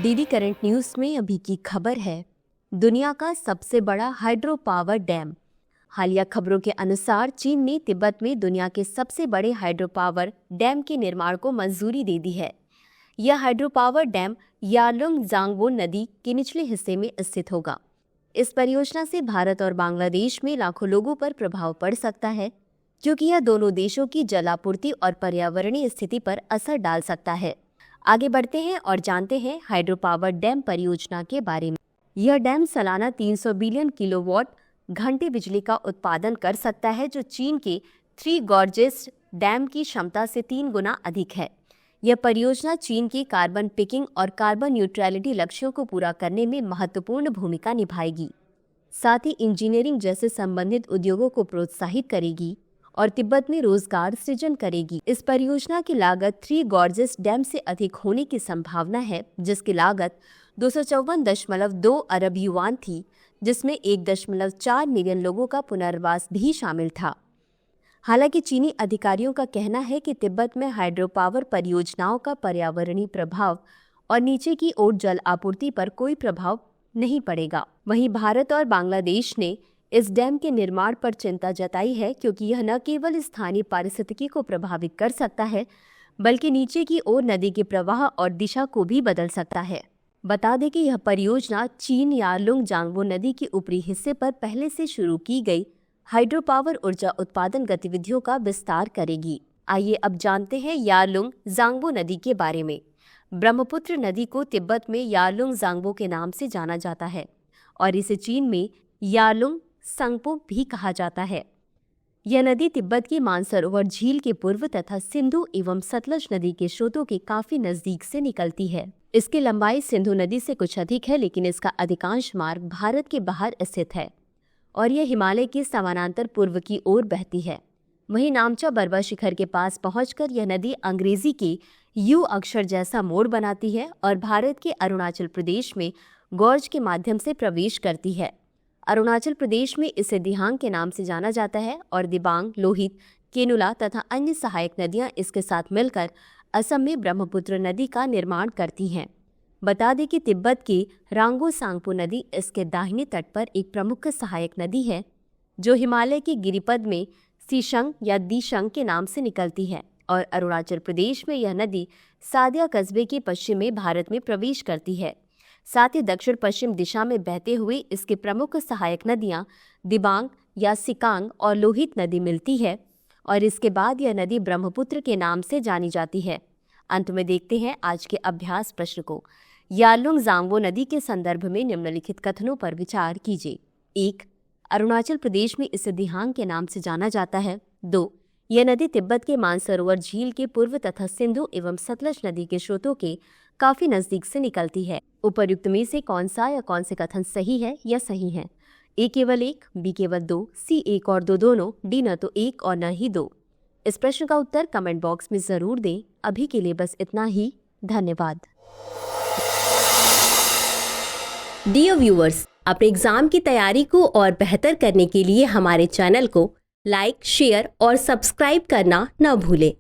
DD current news में अभी की खबर है, दुनिया का सबसे बड़ा हाइड्रो पावर डैम। हालिया खबरों के अनुसार चीन ने तिब्बत में दुनिया के सबसे बड़े हाइड्रो पावर डैम के निर्माण को मंजूरी दे दी है। यह हाइड्रो पावर डैम यारलुंग जांगबो नदी के निचले हिस्से में स्थित होगा। इस परियोजना से भारत और बांग्लादेश में लाखों लोगों पर प्रभाव पड़ सकता है, क्योंकि यह दोनों देशों की जलापूर्ति और पर्यावरणीय स्थिति पर असर डाल सकता है। आगे बढ़ते हैं और जानते हैं हाइड्रो पावर डैम परियोजना के बारे में। यह डैम सालाना 300 बिलियन किलोवाट घंटे बिजली का उत्पादन कर सकता है, जो चीन के थ्री गॉर्जेस डैम की क्षमता से 3 गुना अधिक है। यह परियोजना चीन के कार्बन पिकिंग और कार्बन न्यूट्रलिटी लक्ष्यों को पूरा करने में महत्वपूर्ण भूमिका निभाएगी। साथ ही इंजीनियरिंग जैसे संबंधित उद्योगों को प्रोत्साहित करेगी और तिब्बत में रोजगार सृजन करेगी। इस परियोजना की लागत 3 गॉर्जेस डैम से अधिक होने की संभावना है, जिसकी लागत 254.2 अरब युआन थी, जिसमें 1.4 मिलियन लोगों का पुनर्वास भी शामिल था। हालांकि चीनी अधिकारियों का कहना है कि तिब्बत में हाइड्रो पावर परियोजनाओं का पर्यावरणीय प्रभाव और नीचे की ओर जल आपूर्ति पर कोई प्रभाव नहीं पड़ेगा। वहीं भारत और बांग्लादेश ने इस डैम के निर्माण पर चिंता जताई है, क्योंकि यह न केवल स्थानीय पारिस्थितिकी को प्रभावित कर सकता है, बल्कि नीचे की ओर नदी के प्रवाह और दिशा को भी बदल सकता है। बता दें कि यह परियोजना चीन यारलुंग जांगबो नदी के ऊपरी हिस्से पर पहले से शुरू की गई हाइड्रो पावर ऊर्जा उत्पादन गतिविधियों का विस्तार करेगी। आइए अब जानते हैं यारलुंग जांगबो नदी के बारे में। ब्रह्मपुत्र नदी को तिब्बत में यारलुंग जांगबो के नाम से जाना जाता है और इसे चीन में यारलुंग संगपो भी कहा जाता है। यह नदी तिब्बत की मानसरोवर झील के पूर्व तथा सिंधु एवं सतलज नदी के स्रोतों के काफी नजदीक से निकलती है। इसकी लंबाई सिंधु नदी से कुछ अधिक है, लेकिन इसका अधिकांश मार्ग भारत के बाहर स्थित है और यह हिमालय के समानांतर पूर्व की ओर बहती है। वहीं नामचा बरवा शिखर के पास पहुंचकर यह नदी अंग्रेजी के यू अक्षर जैसा मोड़ बनाती है और भारत के अरुणाचल प्रदेश में गॉर्ज के माध्यम से प्रवेश करती है। अरुणाचल प्रदेश में इसे दिहांग के नाम से जाना जाता है और दिबांग, लोहित, केनुला तथा अन्य सहायक नदियां इसके साथ मिलकर असम में ब्रह्मपुत्र नदी का निर्माण करती हैं। बता दें कि तिब्बत की रांगो सांगपो नदी इसके दाहिने तट पर एक प्रमुख सहायक नदी है, जो हिमालय के गिरिपद में सीशंग या दीशंग के नाम से निकलती है और अरुणाचल प्रदेश में यह नदी सादिया कस्बे के पश्चिम में भारत में प्रवेश करती है। साथ ही दक्षिण पश्चिम दिशा में बहते हुए इसके प्रमुख सहायक नदियां दिबांग या सिकांग और लोहित नदी मिलती है और इसके बाद यह नदी ब्रह्मपुत्र के नाम से जानी जाती है। अंत में देखते हैं आज के अभ्यास प्रश्न को। यारलुंग जांगबो नदी के संदर्भ में निम्नलिखित कथनों पर विचार कीजिए। 1. अरुणाचल प्रदेश में इसे दिहांग के नाम से जाना जाता है। 2. यह नदी तिब्बत के मानसरोवर झील के पूर्व तथा सिंधु एवं सतलज नदी के स्रोतों के काफी नजदीक से निकलती है। उपर्युक्त में से कौन सा या कौन से कथन सही है या सही है? ए केवल 1, बी केवल 2, सी 1 और 2 दोनों, डी न तो 1 और न ही 2। इस प्रश्न का उत्तर कमेंट बॉक्स में जरूर दें। अभी के लिए बस इतना ही। धन्यवाद। डियर व्यूअर्स, अपने एग्जाम की तैयारी को और बेहतर करने के लिए हमारे चैनल को लाइक, शेयर और सब्सक्राइब करना न भूलें।